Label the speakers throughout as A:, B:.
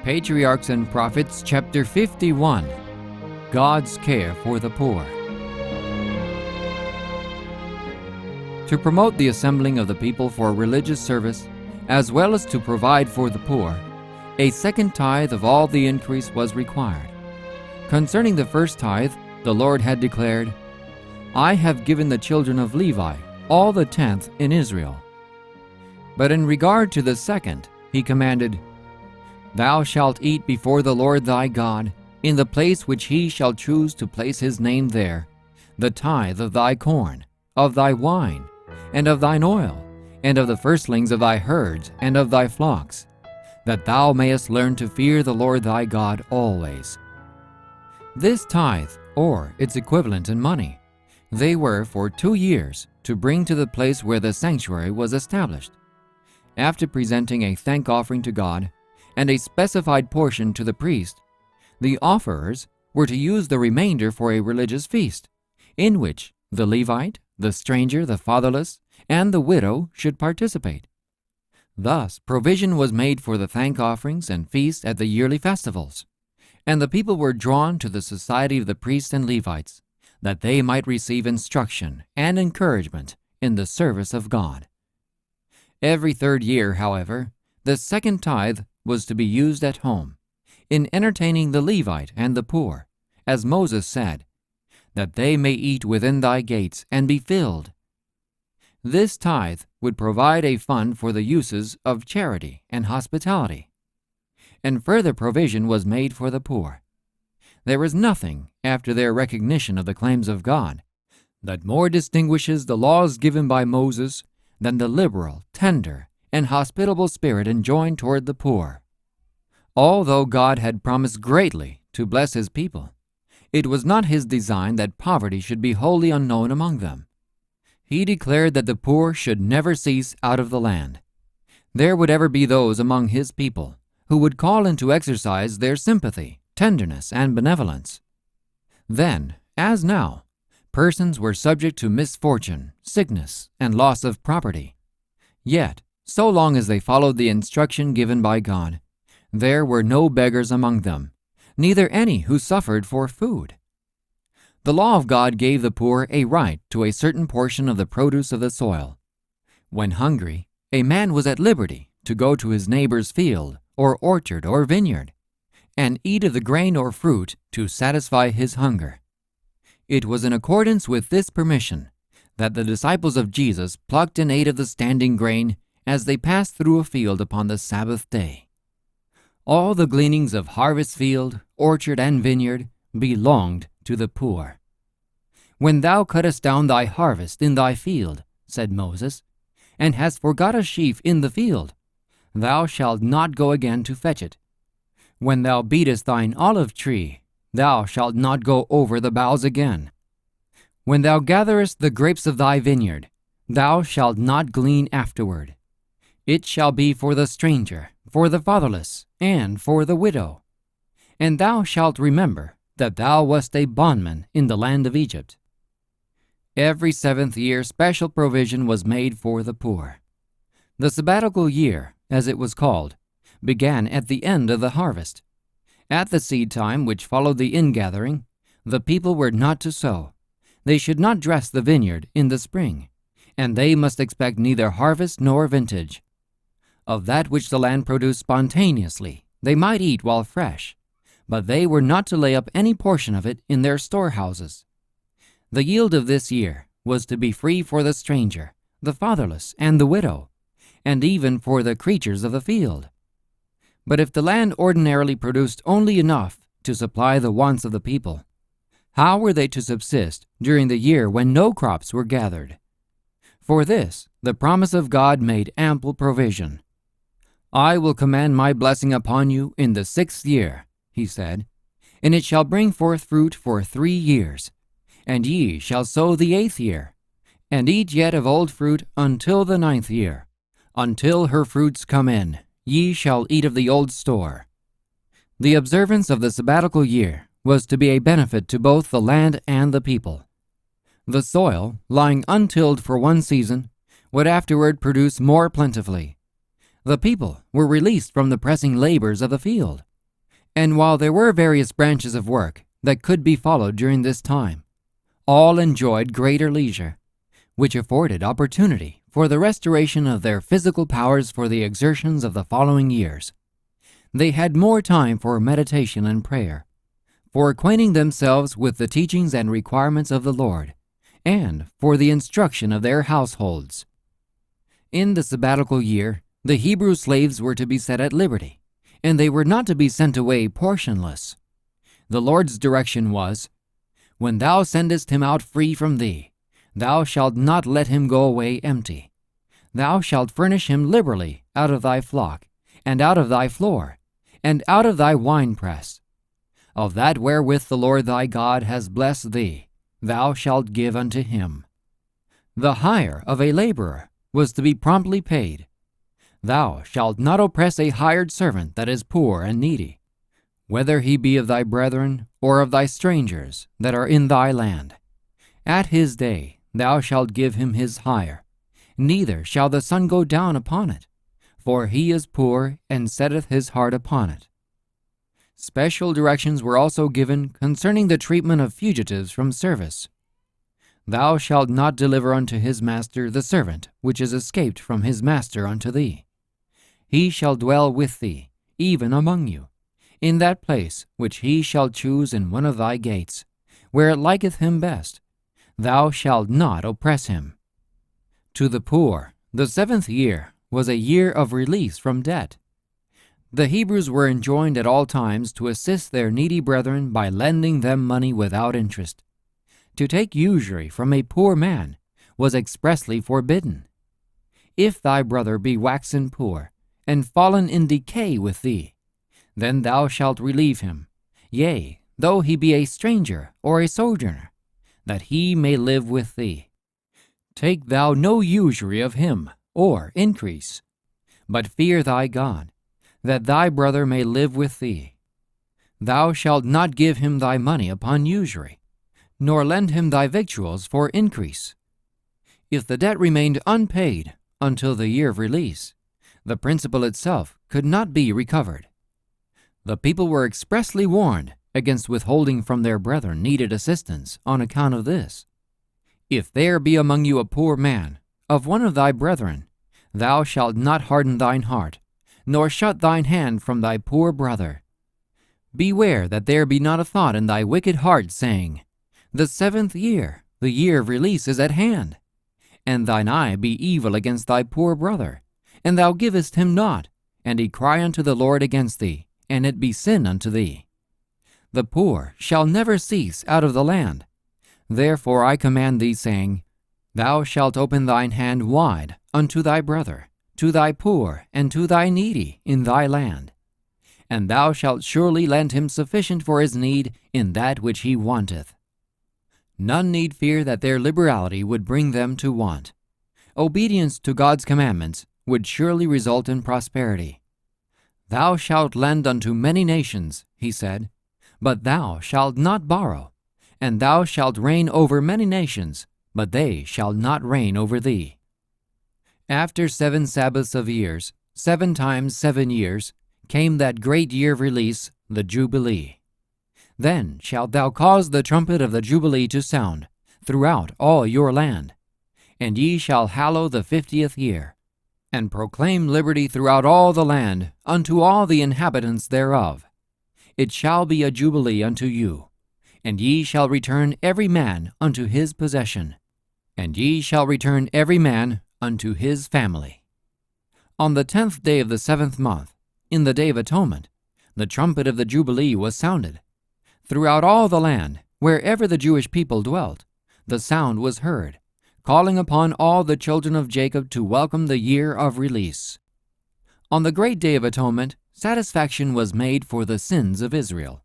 A: Patriarchs and Prophets, chapter 51. God's care for the poor. To promote the assembling of the people for religious service, as well as to provide for the poor, a second tithe of all the increase was required. Concerning the first tithe, the Lord had declared, "I have given the children of Levi all the tenth in Israel." But in regard to the second, he commanded, "Thou shalt eat before the Lord thy God, in the place which he shall choose to place his name there, the tithe of thy corn, of thy wine, and of thine oil, and of the firstlings of thy herds and of thy flocks, that thou mayest learn to fear the Lord thy God always." This tithe, or its equivalent in money, they were for 2 years to bring to the place where the sanctuary was established. After presenting a thank offering to God, and a specified portion to the priest, the offerers were to use the remainder for a religious feast, in which the Levite, the stranger, the fatherless, and the widow should participate. Thus, provision was made for the thank offerings and feasts at the yearly festivals, and the people were drawn to the society of the priests and Levites, that they might receive instruction and encouragement in the service of God. Every 3rd year, however, the second tithe was to be used at home, in entertaining the Levite and the poor, as Moses said, "that they may eat within thy gates and be filled." This tithe would provide a fund for the uses of charity and hospitality, and further provision was made for the poor. There is nothing, after their recognition of the claims of God, that more distinguishes the laws given by Moses than the liberal, tender, and hospitable spirit enjoined toward the poor. Although God had promised greatly to bless his people, it was not his design that poverty should be wholly unknown among them. He declared that the poor should never cease out of the land. There would ever be those among his people who would call into exercise their sympathy, tenderness, and benevolence. Then, as now, persons were subject to misfortune, sickness, and loss of property. Yet, so long as they followed the instruction given by God, there were no beggars among them, neither any who suffered for food. The law of God gave the poor a right to a certain portion of the produce of the soil. When hungry, a man was at liberty to go to his neighbor's field, or orchard, or vineyard, and eat of the grain or fruit to satisfy his hunger. It was in accordance with this permission that the disciples of Jesus plucked and ate of the standing grain as they passed through a field upon the Sabbath day. All the gleanings of harvest field, orchard, and vineyard belonged to the poor. "When thou cuttest down thy harvest in thy field," said Moses, "and hast forgot a sheaf in the field, thou shalt not go again to fetch it. When thou beatest thine olive tree, thou shalt not go over the boughs again. When thou gatherest the grapes of thy vineyard, thou shalt not glean afterward. It shall be for the stranger, for the fatherless, and for the widow. And thou shalt remember that thou wast a bondman in the land of Egypt." Every 7th year special provision was made for the poor. The sabbatical year, as it was called, began at the end of the harvest. At the seed time which followed the ingathering, the people were not to sow. They should not dress the vineyard in the spring, and they must expect neither harvest nor vintage. Of that which the land produced spontaneously, they might eat while fresh, but they were not to lay up any portion of it in their storehouses. The yield of this year was to be free for the stranger, the fatherless, and the widow, and even for the creatures of the field. But if the land ordinarily produced only enough to supply the wants of the people, how were they to subsist during the year when no crops were gathered? For this, the promise of God made ample provision. "I will command my blessing upon you in the 6th year," he said, "and it shall bring forth fruit for 3 years. And ye shall sow the 8th year, and eat yet of old fruit until the 9th year. Until her fruits come in, ye shall eat of the old store." The observance of the sabbatical year was to be a benefit to both the land and the people. The soil, lying untilled for 1 season, would afterward produce more plentifully. The people were released from the pressing labors of the field, And while there were various branches of work that could be followed during this time, all enjoyed greater leisure, which afforded opportunity for the restoration of their physical powers for the exertions of the following years. They had more time for meditation and prayer, for acquainting themselves with the teachings and requirements of the Lord, and for the instruction of their households. In the sabbatical year, the Hebrew slaves were to be set at liberty, and they were not to be sent away portionless. The Lord's direction was, "When thou sendest him out free from thee, thou shalt not let him go away empty. Thou shalt furnish him liberally out of thy flock, and out of thy floor, and out of thy winepress. Of that wherewith the Lord thy God has blessed thee, thou shalt give unto him." The hire of a laborer was to be promptly paid. "Thou shalt not oppress a hired servant that is poor and needy, whether he be of thy brethren or of thy strangers that are in thy land. At his day thou shalt give him his hire, neither shall the sun go down upon it, for he is poor and setteth his heart upon it." Special directions were also given concerning the treatment of fugitives from service. "Thou shalt not deliver unto his master the servant which is escaped from his master unto thee. He shall dwell with thee, even among you, in that place which he shall choose in one of thy gates, where it liketh him best. Thou shalt not oppress him." To the poor, the 7th year was a year of release from debt. The Hebrews were enjoined at all times to assist their needy brethren by lending them money without interest. To take usury from a poor man was expressly forbidden. "If thy brother be waxen poor, and fallen in decay with thee, then thou shalt relieve him, yea, though he be a stranger or a sojourner, that he may live with thee. Take thou no usury of him, or increase, but fear thy God, that thy brother may live with thee. Thou shalt not give him thy money upon usury, nor lend him thy victuals for increase. If the debt remained unpaid until the year of release, the principal itself could not be recovered. The people were expressly warned against withholding from their brethren needed assistance on account of this. "If there be among you a poor man, of one of thy brethren, thou shalt not harden thine heart, nor shut thine hand from thy poor brother. Beware that there be not a thought in thy wicked heart, saying, The 7th year, the year of release, is at hand. And thine eye be evil against thy poor brother, and thou givest him not, and he cry unto the Lord against thee, and it be sin unto thee. The poor shall never cease out of the land. Therefore I command thee, saying, Thou shalt open thine hand wide unto thy brother, to thy poor, and to thy needy in thy land. And thou shalt surely lend him sufficient for his need in that which he wanteth. None need fear that their liberality would bring them to want. Obedience to God's commandments would surely result in prosperity. Thou shalt lend unto many nations, he said, but thou shalt not borrow. And thou shalt reign over many nations, but they shall not reign over thee. After 7 Sabbaths of years, 7 times 7 years, came that great year of release, the Jubilee. Then shalt thou cause the trumpet of the Jubilee to sound throughout all your land. And ye shall hallow the 50th year, and proclaim liberty throughout all the land unto all the inhabitants thereof. It shall be a Jubilee unto you, and ye shall return every man unto his possession, and ye shall return every man unto his family. On the 10th day of the 7th month, in the Day of Atonement, the trumpet of the Jubilee was sounded. Throughout all the land, wherever the Jewish people dwelt, the sound was heard, calling upon all the children of Jacob to welcome the year of release. On the great Day of Atonement, satisfaction was made for the sins of Israel,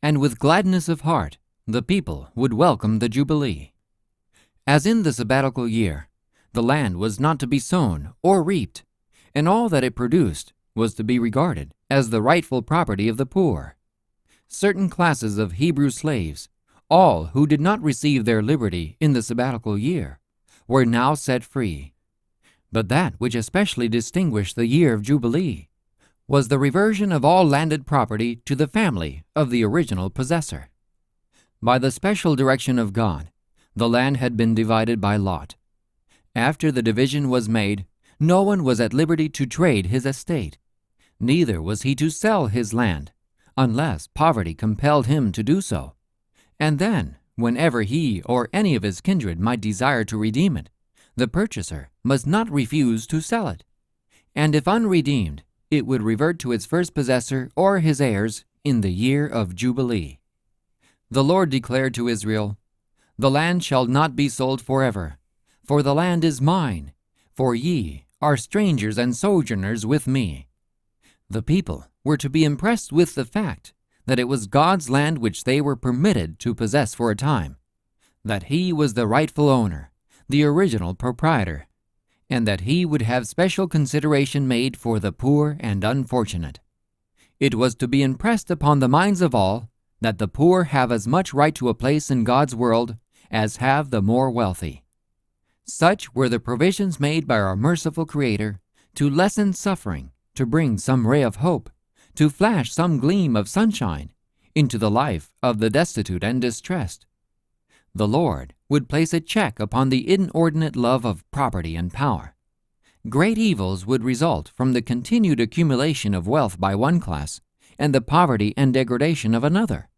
A: and with gladness of heart the people would welcome the Jubilee. As in the sabbatical year, the land was not to be sown or reaped, and all that it produced was to be regarded as the rightful property of the poor. Certain classes of Hebrew slaves, all who did not receive their liberty in the sabbatical year, were now set free. But that which especially distinguished the year of Jubilee was the reversion of all landed property to the family of the original possessor. By the special direction of God, the land had been divided by lot. After the division was made, no one was at liberty to trade his estate. Neither was he to sell his land, unless poverty compelled him to do so. And then, whenever he or any of his kindred might desire to redeem it, the purchaser must not refuse to sell it. And if unredeemed, it would revert to its first possessor or his heirs in the year of Jubilee. The Lord declared to Israel, "The land shall not be sold forever, for the land is mine, for ye are strangers and sojourners with me." The people were to be impressed with the fact that it was God's land which they were permitted to possess for a time, that He was the rightful owner, the original proprietor, and that He would have special consideration made for the poor and unfortunate. It was to be impressed upon the minds of all that the poor have as much right to a place in God's world as have the more wealthy. Such were the provisions made by our merciful Creator to lessen suffering, to bring some ray of hope, to flash some gleam of sunshine into the life of the destitute and distressed. The Lord would place a check upon the inordinate love of property and power. Great evils would result from the continued accumulation of wealth by one class and the poverty and degradation of another.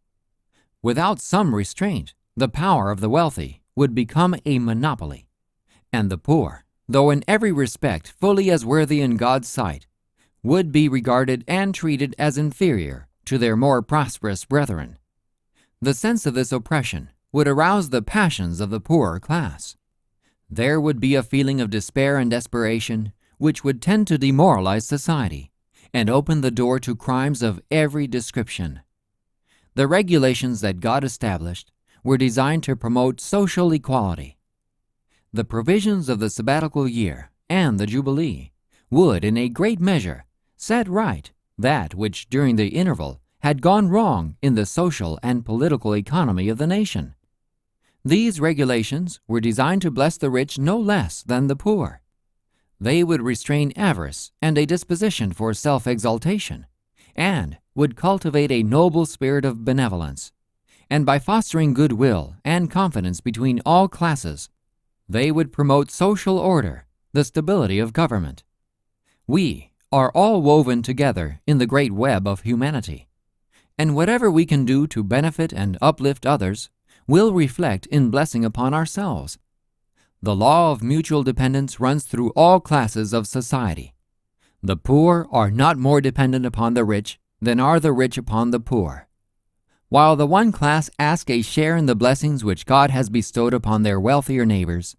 A: Without some restraint, the power of the wealthy would become a monopoly, and the poor, though in every respect fully as worthy in God's sight, would be regarded and treated as inferior to their more prosperous brethren. The sense of this oppression would arouse the passions of the poorer class. There would be a feeling of despair and desperation which would tend to demoralize society and open the door to crimes of every description. The regulations that God established were designed to promote social equality. The provisions of the sabbatical year and the Jubilee would, in a great measure, set right that which during the interval had gone wrong in the social and political economy of the nation. These regulations were designed to bless the rich no less than the poor. They would restrain avarice and a disposition for self-exaltation, and would cultivate a noble spirit of benevolence. And by fostering goodwill and confidence between all classes, they would promote social order, the stability of government. We are all woven together in the great web of humanity, and whatever we can do to benefit and uplift others will reflect in blessing upon ourselves. The law of mutual dependence runs through all classes of society. The poor are not more dependent upon the rich than are the rich upon the poor. While the one class ask a share in the blessings which God has bestowed upon their wealthier neighbors,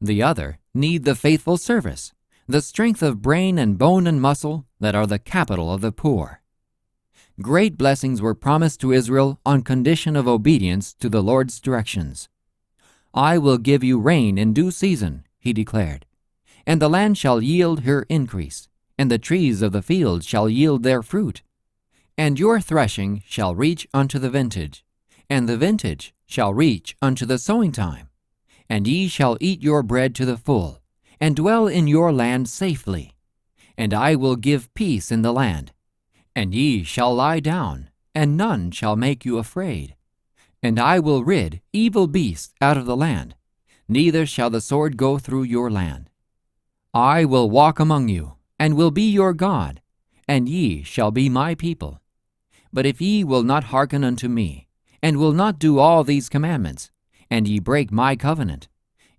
A: the other need the faithful service, the strength of brain and bone and muscle that are the capital of the poor. Great blessings were promised to Israel on condition of obedience to the Lord's directions. "I will give you rain in due season," He declared, "and the land shall yield her increase, and the trees of the field shall yield their fruit. And your threshing shall reach unto the vintage, and the vintage shall reach unto the sowing time. And ye shall eat your bread to the full, and dwell in your land safely. And I will give peace in the land. And ye shall lie down, and none shall make you afraid. And I will rid evil beasts out of the land, neither shall the sword go through your land. I will walk among you, and will be your God, and ye shall be my people. But if ye will not hearken unto me, and will not do all these commandments, and ye break my covenant,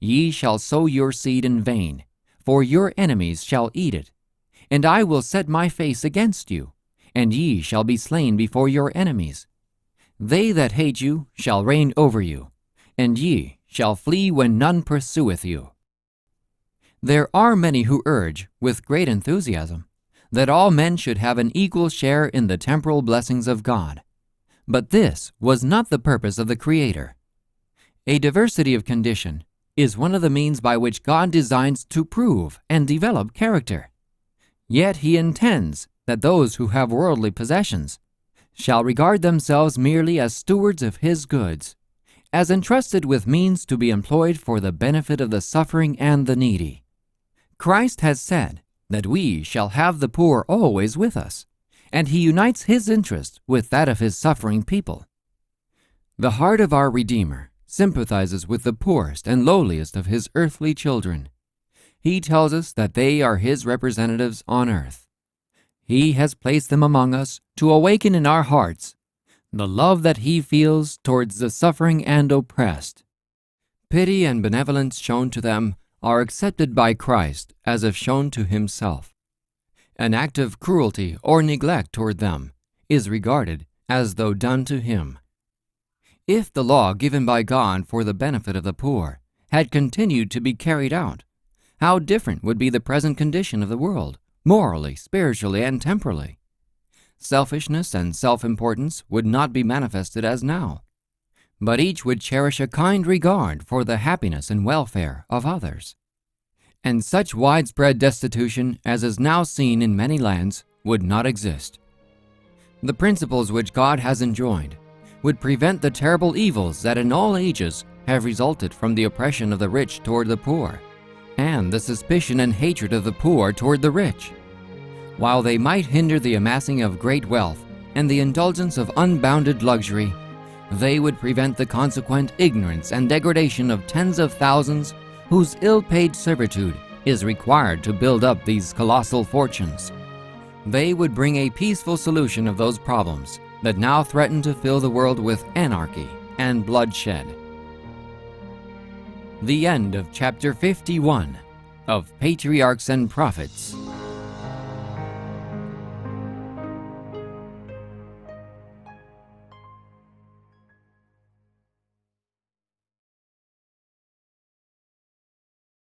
A: ye shall sow your seed in vain, for your enemies shall eat it. And I will set my face against you, and ye shall be slain before your enemies. They that hate you shall reign over you, and ye shall flee when none pursueth you." There are many who urge, with great enthusiasm, that all men should have an equal share in the temporal blessings of God. But this was not the purpose of the Creator. A diversity of condition is one of the means by which God designs to prove and develop character. Yet He intends that those who have worldly possessions shall regard themselves merely as stewards of His goods, as entrusted with means to be employed for the benefit of the suffering and the needy. Christ has said that we shall have the poor always with us, and he unites his interest with that of his suffering people. The heart of our Redeemer sympathizes with the poorest and lowliest of his earthly children. He tells us that they are his representatives on earth. He has placed them among us to awaken in our hearts the love that he feels towards the suffering and oppressed. Pity and benevolence shown to them are accepted by Christ as if shown to himself. An act of cruelty or neglect toward them is regarded as though done to him. If the law given by God for the benefit of the poor had continued to be carried out, how different would be the present condition of the world, morally, spiritually, and temporally. Selfishness and self-importance would not be manifested as now, but each would cherish a kind regard for the happiness and welfare of others. And such widespread destitution as is now seen in many lands would not exist. The principles which God has enjoined would prevent the terrible evils that in all ages have resulted from the oppression of the rich toward the poor, and the suspicion and hatred of the poor toward the rich. While they might hinder the amassing of great wealth and the indulgence of unbounded luxury, they would prevent the consequent ignorance and degradation of tens of thousands whose ill-paid servitude is required to build up these colossal fortunes. They would bring a peaceful solution of those problems that now threaten to fill the world with anarchy and bloodshed. The end of Chapter 51 of Patriarchs and Prophets.